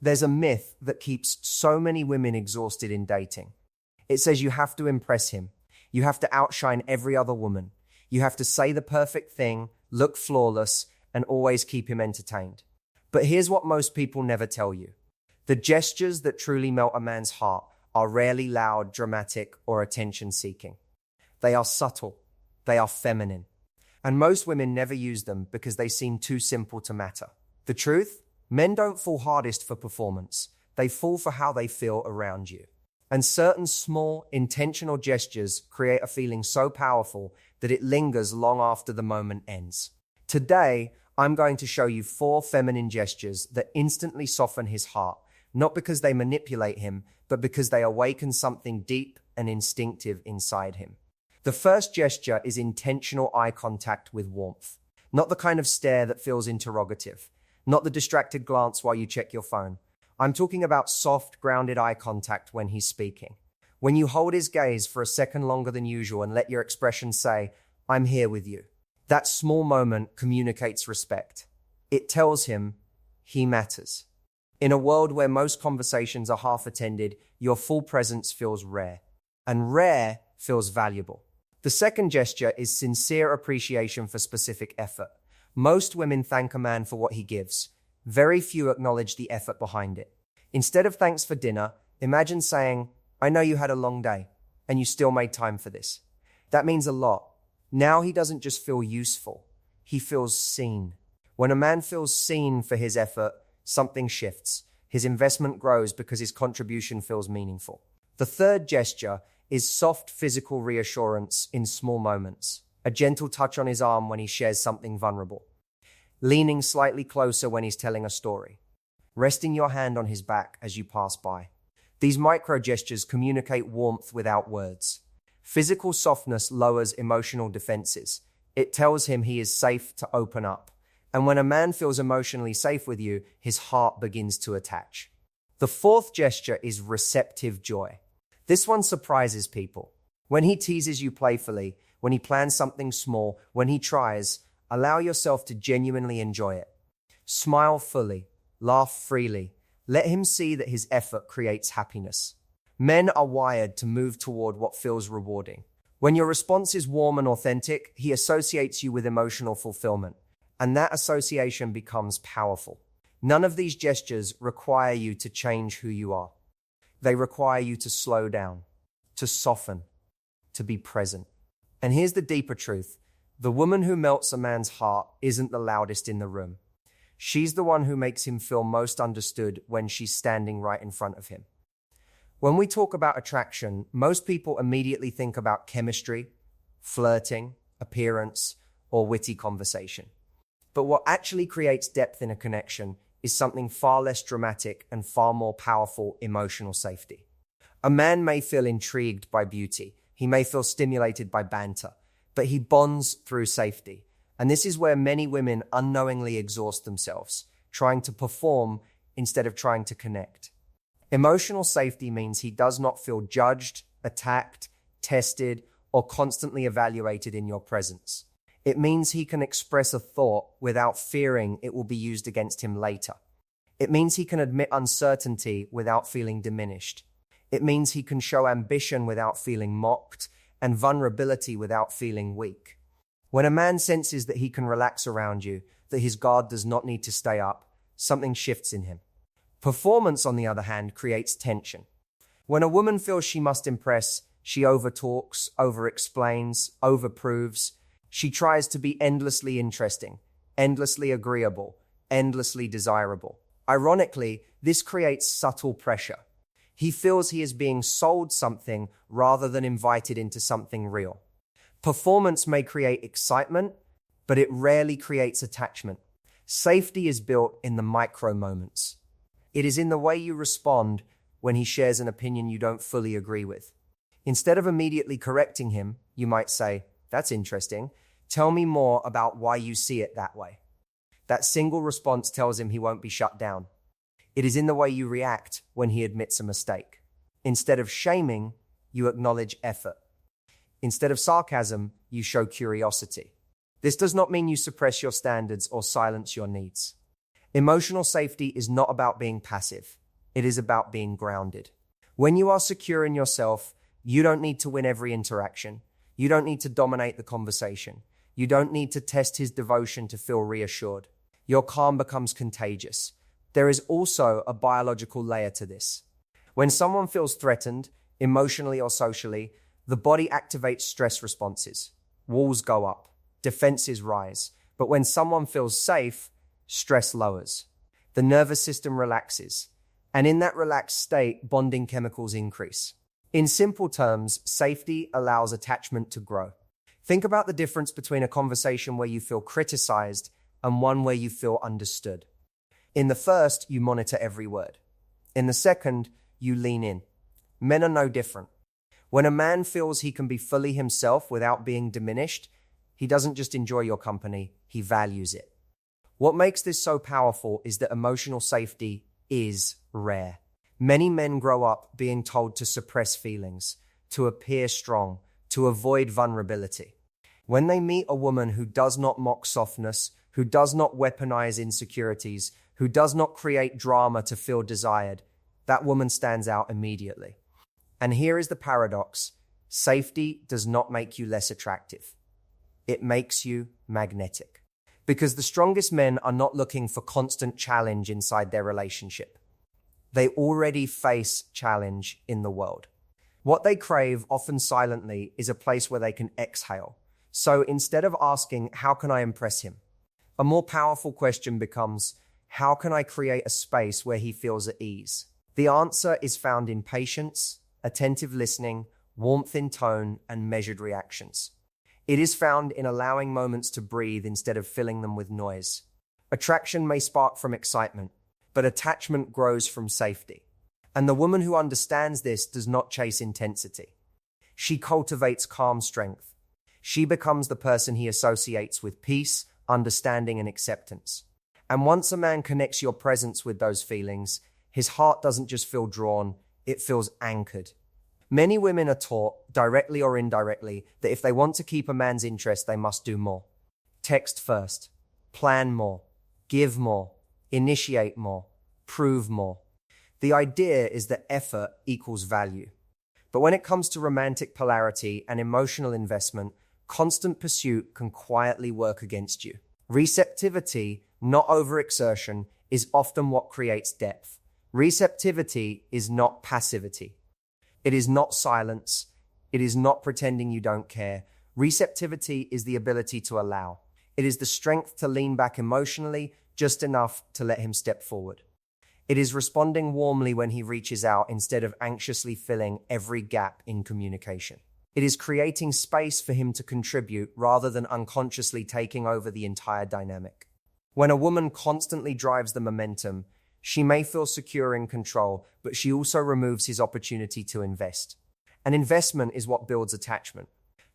There's a myth that keeps so many women exhausted in dating. It says you have to impress him. You have to outshine every other woman. You have to say the perfect thing, look flawless, and always keep him entertained. But here's what most people never tell you. The gestures that truly melt a man's heart are rarely loud, dramatic, or attention-seeking. They are subtle. They are feminine. And most women never use them because they seem too simple to matter. The truth? Men don't fall hardest for performance. They fall for how they feel around you. And certain small, intentional gestures create a feeling so powerful that it lingers long after the moment ends. Today, I'm going to show you 4 feminine gestures that instantly soften his heart, not because they manipulate him, but because they awaken something deep and instinctive inside him. The first gesture is intentional eye contact with warmth. Not the kind of stare that feels interrogative. Not the distracted glance while you check your phone. I'm talking about soft, grounded eye contact when he's speaking. When you hold his gaze for a second longer than usual and let your expression say, "I'm here with you." That small moment communicates respect. It tells him he matters. In a world where most conversations are half attended, your full presence feels rare. And rare feels valuable. The second gesture is sincere appreciation for specific effort. Most women thank a man for what he gives. Very few acknowledge the effort behind it. Instead of thanks for dinner, imagine saying, "I know you had a long day, and you still made time for this." That means a lot. Now he doesn't just feel useful, he feels seen. When a man feels seen for his effort, something shifts. His investment grows because his contribution feels meaningful. The third gesture is soft physical reassurance in small moments. A gentle touch on his arm when he shares something vulnerable. Leaning slightly closer when he's telling a story. Resting your hand on his back as you pass by. These micro gestures communicate warmth without words. Physical softness lowers emotional defenses. It tells him he is safe to open up. And when a man feels emotionally safe with you, his heart begins to attach. The fourth gesture is receptive joy. This one surprises people. When he teases you playfully, when he plans something small, when he tries, allow yourself to genuinely enjoy it. Smile fully, laugh freely. Let him see that his effort creates happiness. Men are wired to move toward what feels rewarding. When your response is warm and authentic, he associates you with emotional fulfillment, and that association becomes powerful. None of these gestures require you to change who you are. They require you to slow down, to soften, to be present. And here's the deeper truth. The woman who melts a man's heart isn't the loudest in the room. She's the one who makes him feel most understood when she's standing right in front of him. When we talk about attraction, most people immediately think about chemistry, flirting, appearance, or witty conversation. But what actually creates depth in a connection is something far less dramatic and far more powerful: emotional safety. A man may feel intrigued by beauty. He may feel stimulated by banter, but he bonds through safety. And this is where many women unknowingly exhaust themselves, trying to perform instead of trying to connect. Emotional safety means he does not feel judged, attacked, tested, or constantly evaluated in your presence. It means he can express a thought without fearing it will be used against him later. It means he can admit uncertainty without feeling diminished. It means he can show ambition without feeling mocked and vulnerability without feeling weak. When a man senses that he can relax around you, that his guard does not need to stay up, something shifts in him. Performance, on the other hand, creates tension. When a woman feels she must impress, she overtalks, overexplains, overproves. She tries to be endlessly interesting, endlessly agreeable, endlessly desirable. Ironically, this creates subtle pressure. He feels he is being sold something rather than invited into something real. Performance may create excitement, but it rarely creates attachment. Safety is built in the micro moments. It is in the way you respond when he shares an opinion you don't fully agree with. Instead of immediately correcting him, you might say, "That's interesting. Tell me more about why you see it that way." That single response tells him he won't be shut down. It is in the way you react when he admits a mistake. Instead of shaming, you acknowledge effort. Instead of sarcasm, you show curiosity. This does not mean you suppress your standards or silence your needs. Emotional safety is not about being passive. It is about being grounded. When you are secure in yourself, you don't need to win every interaction. You don't need to dominate the conversation. You don't need to test his devotion to feel reassured. Your calm becomes contagious. There is also a biological layer to this. When someone feels threatened, emotionally or socially, the body activates stress responses. Walls go up, defenses rise. But when someone feels safe, stress lowers. The nervous system relaxes. And in that relaxed state, bonding chemicals increase. In simple terms, safety allows attachment to grow. Think about the difference between a conversation where you feel criticized and one where you feel understood. In the first, you monitor every word. In the second, you lean in. Men are no different. When a man feels he can be fully himself without being diminished, he doesn't just enjoy your company, he values it. What makes this so powerful is that emotional safety is rare. Many men grow up being told to suppress feelings, to appear strong, to avoid vulnerability. When they meet a woman who does not mock softness, who does not weaponize insecurities, who does not create drama to feel desired, that woman stands out immediately. And here is the paradox. Safety does not make you less attractive. It makes you magnetic. Because the strongest men are not looking for constant challenge inside their relationship. They already face challenge in the world. What they crave, often silently, is a place where they can exhale. So instead of asking, how can I impress him? A more powerful question becomes, how can I create a space where he feels at ease? The answer is found in patience, attentive listening, warmth in tone, and measured reactions. It is found in allowing moments to breathe instead of filling them with noise. Attraction may spark from excitement, but attachment grows from safety. And the woman who understands this does not chase intensity. She cultivates calm strength. She becomes the person he associates with peace, understanding, and acceptance. And once a man connects your presence with those feelings, his heart doesn't just feel drawn, it feels anchored. Many women are taught, directly or indirectly, that if they want to keep a man's interest, they must do more. Text first, plan more, give more, initiate more, prove more. The idea is that effort equals value. But when it comes to romantic polarity and emotional investment, constant pursuit can quietly work against you. Receptivity, not overexertion, is often what creates depth. Receptivity is not passivity. It is not silence. It is not pretending you don't care. Receptivity is the ability to allow. It is the strength to lean back emotionally, just enough to let him step forward. It is responding warmly when he reaches out instead of anxiously filling every gap in communication. It is creating space for him to contribute rather than unconsciously taking over the entire dynamic. When a woman constantly drives the momentum, she may feel secure in control, but she also removes his opportunity to invest. An investment is what builds attachment.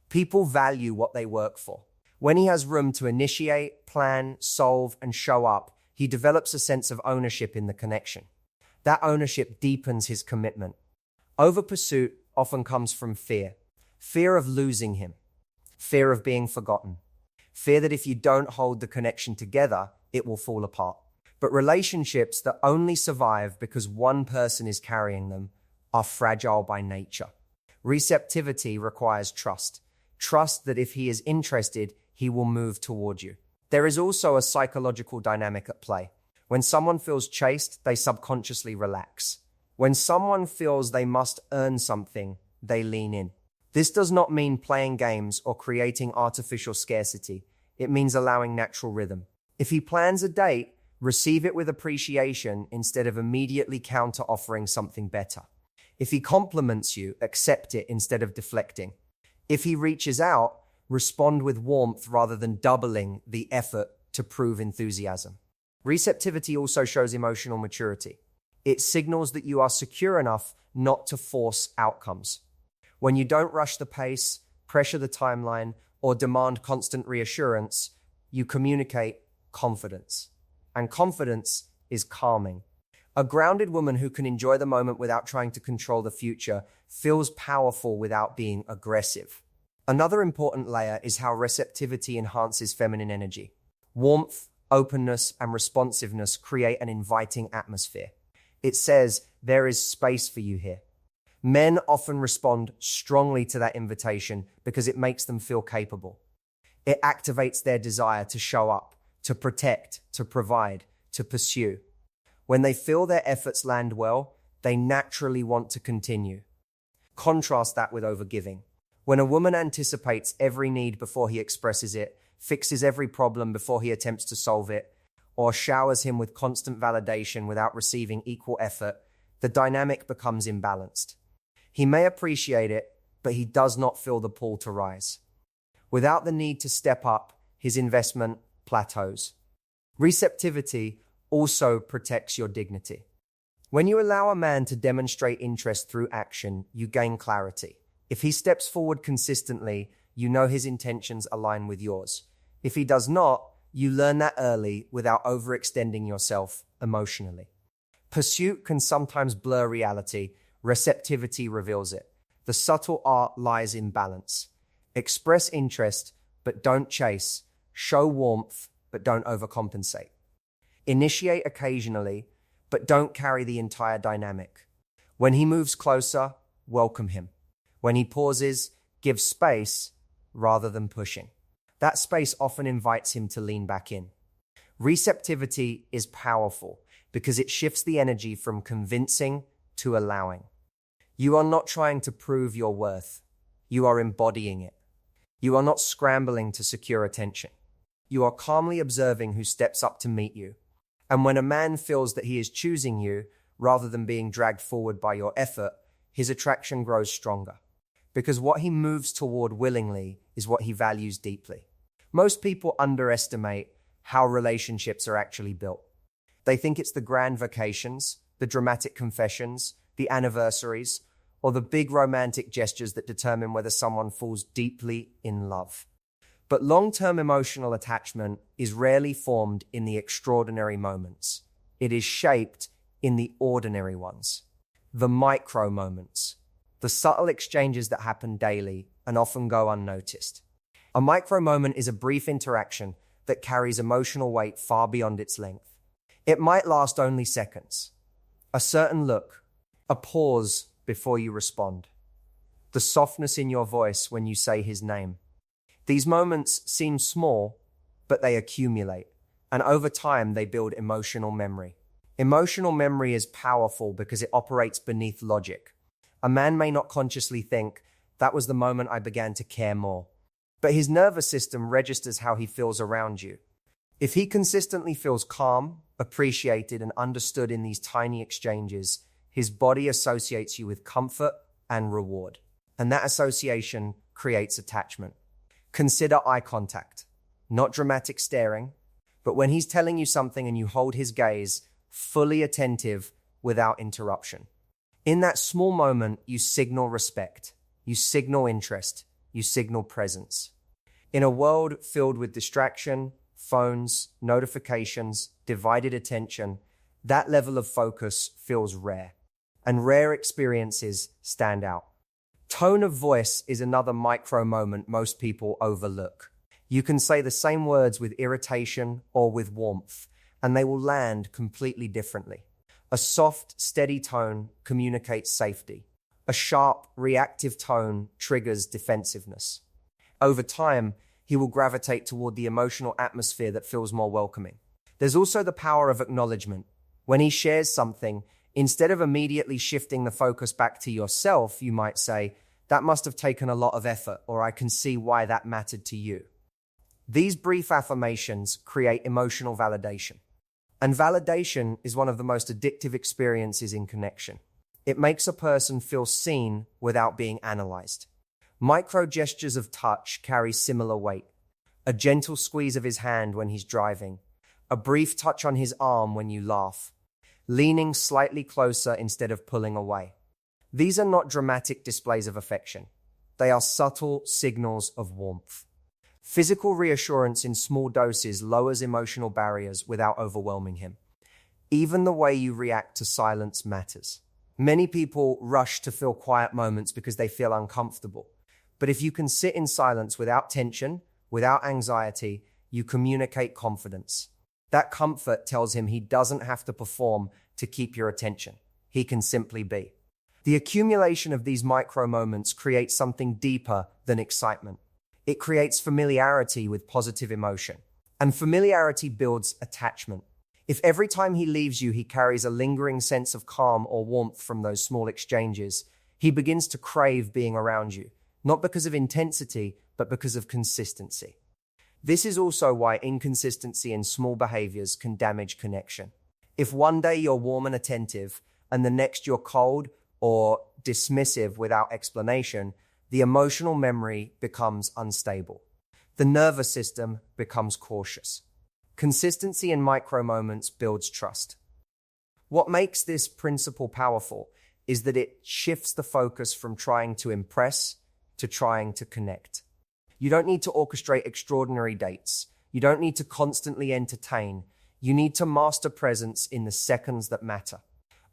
People value what they work for. When he has room to initiate, plan, solve, and show up, he develops a sense of ownership in the connection. That ownership deepens his commitment. Over-pursuit often comes from fear. Fear of losing him. Fear of being forgotten. Fear that if you don't hold the connection together, it will fall apart. But relationships that only survive because one person is carrying them are fragile by nature. Receptivity requires trust. Trust that if he is interested, he will move toward you. There is also a psychological dynamic at play. When someone feels chased, they subconsciously relax. When someone feels they must earn something, they lean in. This does not mean playing games or creating artificial scarcity. It means allowing natural rhythm. If he plans a date, receive it with appreciation instead of immediately counter-offering something better. If he compliments you, accept it instead of deflecting. If he reaches out, respond with warmth rather than doubling the effort to prove enthusiasm. Receptivity also shows emotional maturity. It signals that you are secure enough not to force outcomes. When you don't rush the pace, pressure the timeline, or demand constant reassurance, you communicate confidence. And confidence is calming. A grounded woman who can enjoy the moment without trying to control the future feels powerful without being aggressive. Another important layer is how receptivity enhances feminine energy. Warmth, openness, and responsiveness create an inviting atmosphere. It says, there is space for you here. Men often respond strongly to that invitation because it makes them feel capable. It activates their desire to show up, to protect, to provide, to pursue. When they feel their efforts land well, they naturally want to continue. Contrast that with overgiving. When a woman anticipates every need before he expresses it, fixes every problem before he attempts to solve it, or showers him with constant validation without receiving equal effort, the dynamic becomes imbalanced. He may appreciate it, but he does not feel the pull to rise. Without the need to step up, his investment plateaus. Receptivity also protects your dignity. When you allow a man to demonstrate interest through action, you gain clarity. If he steps forward consistently, you know his intentions align with yours. If he does not, you learn that early without overextending yourself emotionally. Pursuit can sometimes blur reality. Receptivity reveals it. The subtle art lies in balance. Express interest, but don't chase. Show warmth, but don't overcompensate. Initiate occasionally, but don't carry the entire dynamic. When he moves closer, welcome him. When he pauses, give space rather than pushing. That space often invites him to lean back in. Receptivity is powerful because it shifts the energy from convincing to allowing. You are not trying to prove your worth. You are embodying it. You are not scrambling to secure attention. You are calmly observing who steps up to meet you. And when a man feels that he is choosing you rather than being dragged forward by your effort, his attraction grows stronger. Because what he moves toward willingly is what he values deeply. Most people underestimate how relationships are actually built. They think it's the grand vacations, the dramatic confessions, the anniversaries, or the big romantic gestures that determine whether someone falls deeply in love. But long-term emotional attachment is rarely formed in the extraordinary moments. It is shaped in the ordinary ones, the micro moments, the subtle exchanges that happen daily and often go unnoticed. A micro moment is a brief interaction that carries emotional weight far beyond its length. It might last only seconds. A certain look, a pause before you respond, the softness in your voice when you say his name. These moments seem small, but they accumulate, and over time they build emotional memory. Emotional memory is powerful because it operates beneath logic. A man may not consciously think, that was the moment I began to care more. But his nervous system registers how he feels around you. If he consistently feels calm, appreciated, and understood in these tiny exchanges, his body associates you with comfort and reward. And that association creates attachment. Consider eye contact. Not dramatic staring, but when he's telling you something and you hold his gaze, fully attentive without interruption. In that small moment, you signal respect. You signal interest. You signal presence. In a world filled with distraction, phones, notifications, divided attention, that level of focus feels rare, and rare experiences stand out. Tone of voice is another micro moment most people overlook. You can say the same words with irritation or with warmth, and they will land completely differently. A soft, steady tone communicates safety. A sharp, reactive tone triggers defensiveness. Over time, he will gravitate toward the emotional atmosphere that feels more welcoming. There's also the power of acknowledgement. When he shares something, instead of immediately shifting the focus back to yourself, you might say, that must have taken a lot of effort, or I can see why that mattered to you. These brief affirmations create emotional validation. And validation is one of the most addictive experiences in connection. It makes a person feel seen without being analyzed. Micro gestures of touch carry similar weight. A gentle squeeze of his hand when he's driving. A brief touch on his arm when you laugh. Leaning slightly closer instead of pulling away. These are not dramatic displays of affection. They are subtle signals of warmth. Physical reassurance in small doses lowers emotional barriers without overwhelming him. Even the way you react to silence matters. Many people rush to fill quiet moments because they feel uncomfortable. But if you can sit in silence without tension, without anxiety, you communicate confidence. That comfort tells him he doesn't have to perform to keep your attention. He can simply be. The accumulation of these micro moments creates something deeper than excitement. It creates familiarity with positive emotion. And familiarity builds attachment. If every time he leaves you, he carries a lingering sense of calm or warmth from those small exchanges, he begins to crave being around you, not because of intensity, but because of consistency. This is also why inconsistency in small behaviors can damage connection. If one day you're warm and attentive, and the next you're cold or dismissive without explanation, the emotional memory becomes unstable. The nervous system becomes cautious. Consistency in micro moments builds trust. What makes this principle powerful is that it shifts the focus from trying to impress to trying to connect. You don't need to orchestrate extraordinary dates. You don't need to constantly entertain. You need to master presence in the seconds that matter.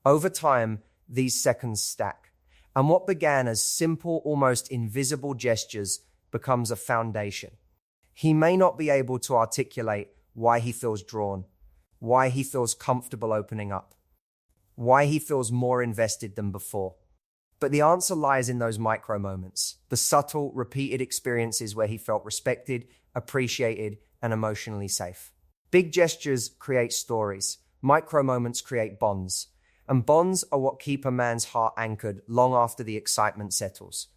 Over time, these seconds stack. And what began as simple, almost invisible gestures becomes a foundation. He may not be able to articulate why he feels drawn, why he feels comfortable opening up, why he feels more invested than before. But the answer lies in those micro moments, the subtle, repeated experiences where he felt respected, appreciated, and emotionally safe. Big gestures create stories. Micro moments create bonds. And bonds are what keep a man's heart anchored long after the excitement settles.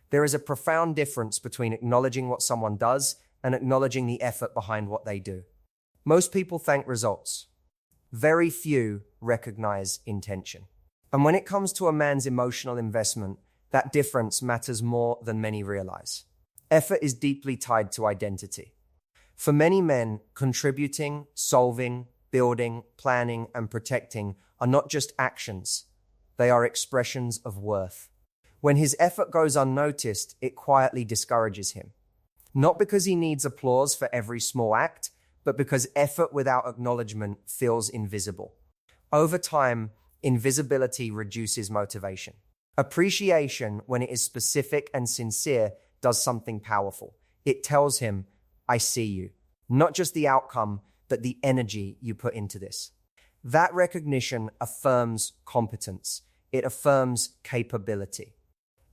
There is a profound difference between acknowledging what someone does and acknowledging the effort behind what they do. Most people thank results. Very few recognize intention. And when it comes to a man's emotional investment, that difference matters more than many realize. Effort is deeply tied to identity. For many men, contributing, solving, building, planning, and protecting are not just actions. They are expressions of worth. When his effort goes unnoticed, it quietly discourages him. Not because he needs applause for every small act, but because effort without acknowledgement feels invisible. Over time, invisibility reduces motivation. Appreciation, when it is specific and sincere, does something powerful. It tells him, I see you. Not just the outcome, but the energy you put into this. That recognition affirms competence. It affirms capability.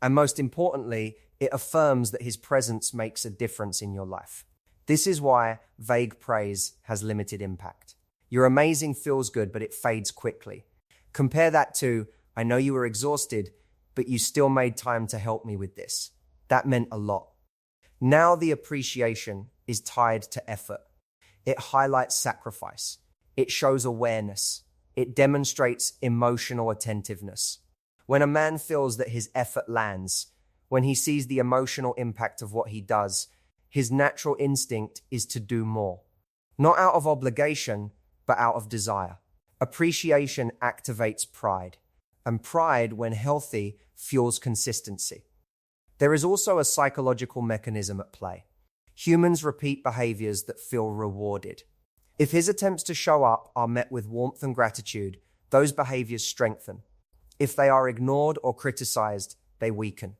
And most importantly, it affirms that his presence makes a difference in your life. This is why vague praise has limited impact. Your amazing feels good, but it fades quickly. Compare that to, I know you were exhausted, but you still made time to help me with this. That meant a lot. Now the appreciation is tied to effort. It highlights sacrifice. It shows awareness. It demonstrates emotional attentiveness. When a man feels that his effort lands, when he sees the emotional impact of what he does, his natural instinct is to do more. Not out of obligation, but out of desire. Appreciation activates pride, and pride, when healthy, fuels consistency. There is also a psychological mechanism at play. Humans repeat behaviors that feel rewarded. If his attempts to show up are met with warmth and gratitude, those behaviors strengthen. If they are ignored or criticized, they weaken.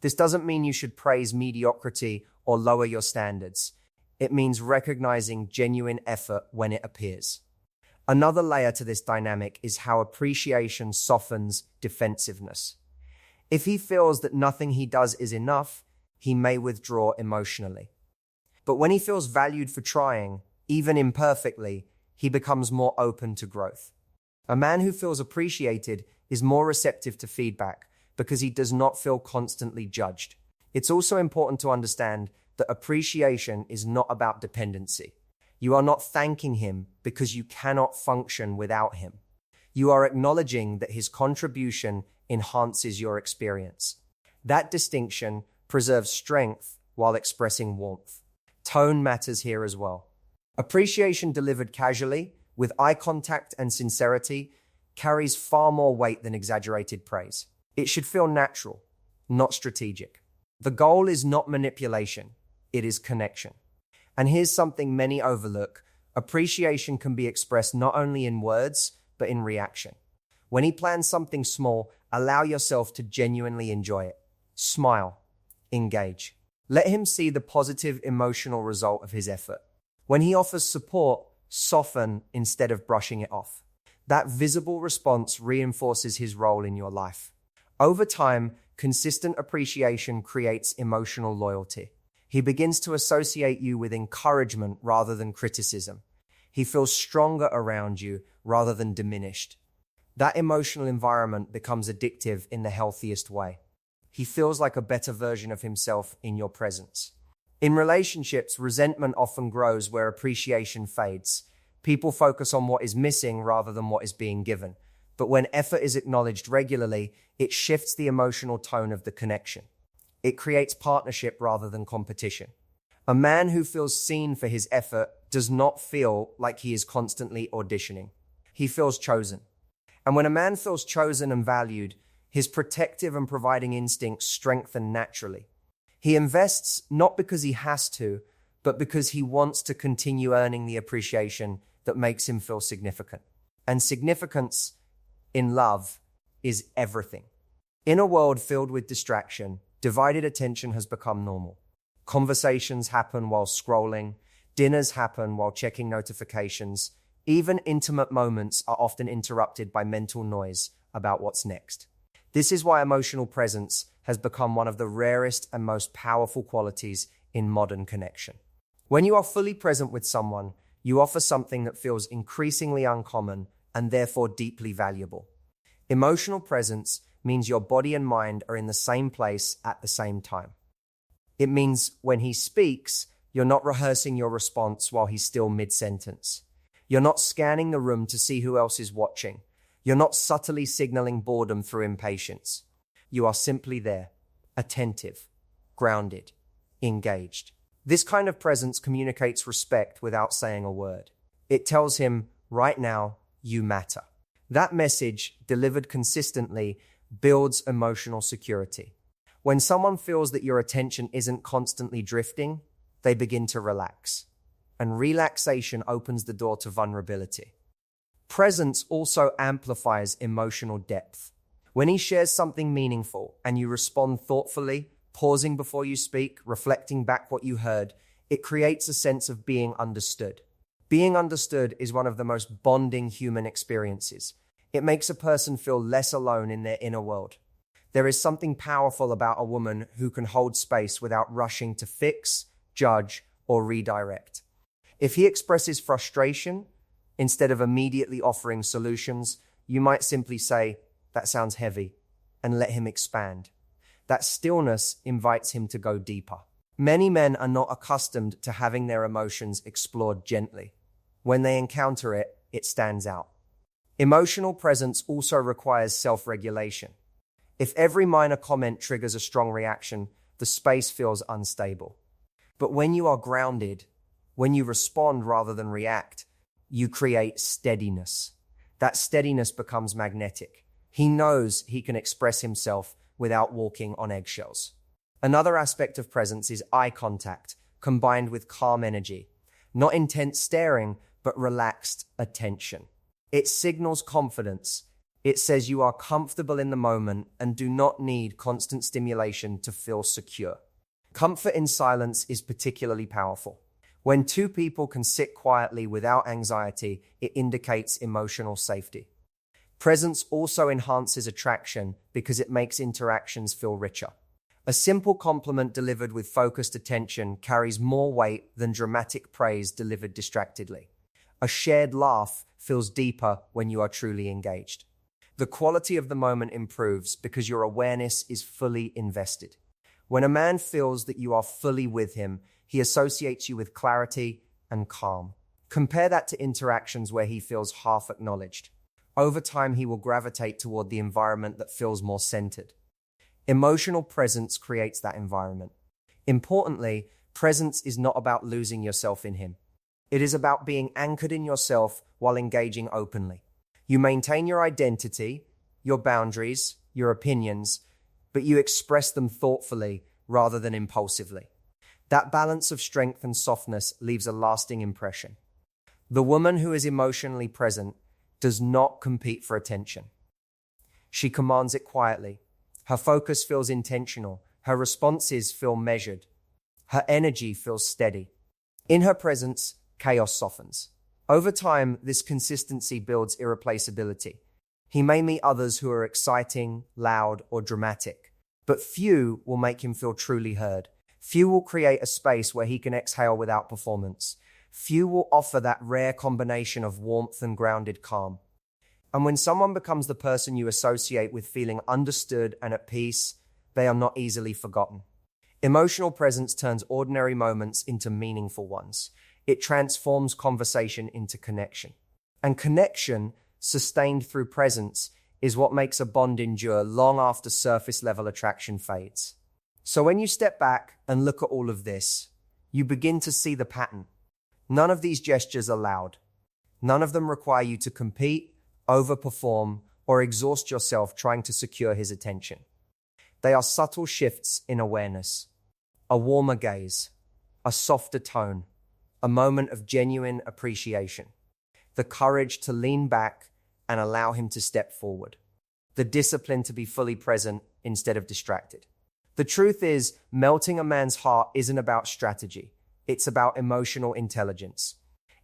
This doesn't mean you should praise mediocrity or lower your standards. It means recognizing genuine effort when it appears. Another layer to this dynamic is how appreciation softens defensiveness. If he feels that nothing he does is enough, he may withdraw emotionally. But when he feels valued for trying, even imperfectly, he becomes more open to growth. A man who feels appreciated is more receptive to feedback because he does not feel constantly judged. It's also important to understand that appreciation is not about dependency. You are not thanking him because you cannot function without him. You are acknowledging that his contribution enhances your experience. That distinction preserves strength while expressing warmth. Tone matters here as well. Appreciation delivered casually, with eye contact and sincerity, carries far more weight than exaggerated praise. It should feel natural, not strategic. The goal is not manipulation, it is connection. And here's something many overlook. Appreciation can be expressed not only in words, but in reaction. When he plans something small, allow yourself to genuinely enjoy it. Smile. Engage. Let him see the positive emotional result of his effort. When he offers support, soften instead of brushing it off. That visible response reinforces his role in your life. Over time, consistent appreciation creates emotional loyalty. He begins to associate you with encouragement rather than criticism. He feels stronger around you rather than diminished. That emotional environment becomes addictive in the healthiest way. He feels like a better version of himself in your presence. In relationships, resentment often grows where appreciation fades. People focus on what is missing rather than what is being given. But when effort is acknowledged regularly, it shifts the emotional tone of the connection. It creates partnership rather than competition. A man who feels seen for his effort does not feel like he is constantly auditioning. He feels chosen. And when a man feels chosen and valued, his protective and providing instincts strengthen naturally. He invests not because he has to, but because he wants to continue earning the appreciation that makes him feel significant. And significance in love is everything. In a world filled with distraction, divided attention has become normal. Conversations happen while scrolling, dinners happen while checking notifications. Even intimate moments are often interrupted by mental noise about what's next. This is why emotional presence has become one of the rarest and most powerful qualities in modern connection. When you are fully present with someone, you offer something that feels increasingly uncommon and therefore deeply valuable. Emotional presence means your body and mind are in the same place at the same time. It means when he speaks, you're not rehearsing your response while he's still mid-sentence. You're not scanning the room to see who else is watching. You're not subtly signaling boredom through impatience. You are simply there, attentive, grounded, engaged. This kind of presence communicates respect without saying a word. It tells him, right now, you matter. That message, delivered consistently, builds emotional security. When someone feels that your attention isn't constantly drifting, they begin to relax. And relaxation opens the door to vulnerability. Presence also amplifies emotional depth. When he shares something meaningful and you respond thoughtfully, pausing before you speak, reflecting back what you heard, it creates a sense of being understood. Being understood is one of the most bonding human experiences. It makes a person feel less alone in their inner world. There is something powerful about a woman who can hold space without rushing to fix, judge, or redirect. If he expresses frustration, instead of immediately offering solutions, you might simply say, "That sounds heavy," and let him expand. That stillness invites him to go deeper. Many men are not accustomed to having their emotions explored gently. When they encounter it, it stands out. Emotional presence also requires self-regulation. If every minor comment triggers a strong reaction, the space feels unstable. But when you are grounded, when you respond rather than react, you create steadiness. That steadiness becomes magnetic. He knows he can express himself without walking on eggshells. Another aspect of presence is eye contact, combined with calm energy. Not intense staring, but relaxed attention. It signals confidence. It says you are comfortable in the moment and do not need constant stimulation to feel secure. Comfort in silence is particularly powerful. When two people can sit quietly without anxiety, it indicates emotional safety. Presence also enhances attraction because it makes interactions feel richer. A simple compliment delivered with focused attention carries more weight than dramatic praise delivered distractedly. A shared laugh feels deeper when you are truly engaged. The quality of the moment improves because your awareness is fully invested. When a man feels that you are fully with him, he associates you with clarity and calm. Compare that to interactions where he feels half acknowledged. Over time, he will gravitate toward the environment that feels more centered. Emotional presence creates that environment. Importantly, presence is not about losing yourself in him. It is about being anchored in yourself while engaging openly. You maintain your identity, your boundaries, your opinions, but you express them thoughtfully rather than impulsively. That balance of strength and softness leaves a lasting impression. The woman who is emotionally present does not compete for attention. She commands it quietly. Her focus feels intentional. Her responses feel measured. Her energy feels steady. In her presence, chaos softens. Over time, this consistency builds irreplaceability. He may meet others who are exciting, loud, or dramatic, but few will make him feel truly heard. Few will create a space where he can exhale without performance. Few will offer that rare combination of warmth and grounded calm. And when someone becomes the person you associate with feeling understood and at peace, they are not easily forgotten. Emotional presence turns ordinary moments into meaningful ones. It transforms conversation into connection. And connection, sustained through presence, is what makes a bond endure long after surface-level attraction fades. So when you step back and look at all of this, you begin to see the pattern. None of these gestures are loud. None of them require you to compete, overperform, or exhaust yourself trying to secure his attention. They are subtle shifts in awareness. A warmer gaze, a softer tone, a moment of genuine appreciation, the courage to lean back and allow him to step forward, the discipline to be fully present instead of distracted. The truth is, melting a man's heart isn't about strategy. It's about emotional intelligence.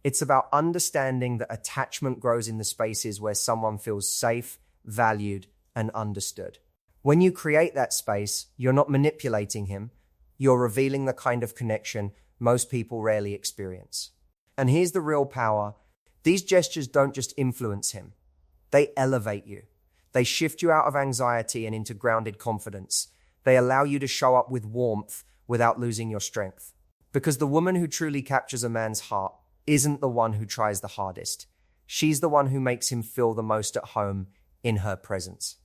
It's about understanding that attachment grows in the spaces where someone feels safe, valued, and understood. When you create that space, you're not manipulating him. You're revealing the kind of connection most people rarely experience. And here's the real power. These gestures don't just influence him. They elevate you. They shift you out of anxiety and into grounded confidence. They allow you to show up with warmth without losing your strength. Because the woman who truly captures a man's heart isn't the one who tries the hardest. She's the one who makes him feel the most at home in her presence.